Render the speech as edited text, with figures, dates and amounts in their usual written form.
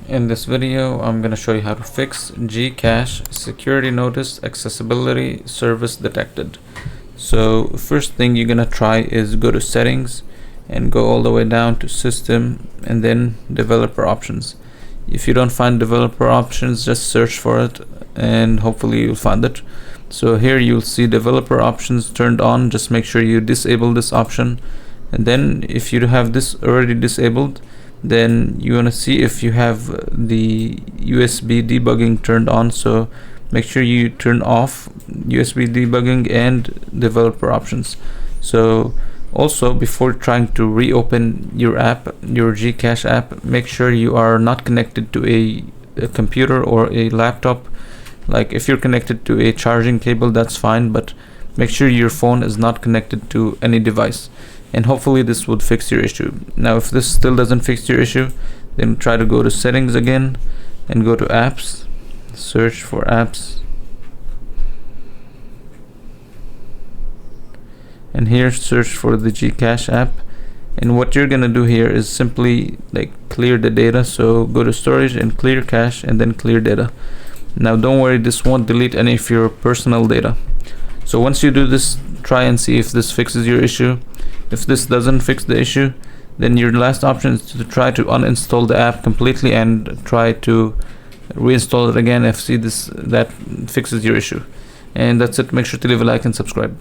In this video, I'm going to show you how to fix GCash security notice accessibility service detected. So first thing you're going to try is go to settings and go all the way down to system and then developer options. If you don't find developer options, just search for it and hopefully you'll find it. So here you'll see developer options turned on. Just make sure you disable this option, and then if you have this already disabled, then you want to see if you have the USB debugging turned on. So make sure you turn off USB debugging and developer options. So also, before trying to reopen your app, your GCash app, make sure you are not connected to a computer or a laptop. Like if you're connected to a charging cable, that's fine, but make sure your phone is not connected to any device, and hopefully this would fix your issue. Now if this still doesn't fix your issue, then try to go to settings again and go to apps, search for apps, and here search for the GCash app. And what you're gonna do here is simply like clear the data. So go to storage and clear cache and then clear data. Now don't worry, this won't delete any of your personal data. So once you do this, try and see if this fixes your issue. If this doesn't fix the issue, then your last option is to try to uninstall the app completely and try to reinstall it again if that fixes your issue. And that's it. Make sure to leave a like and subscribe.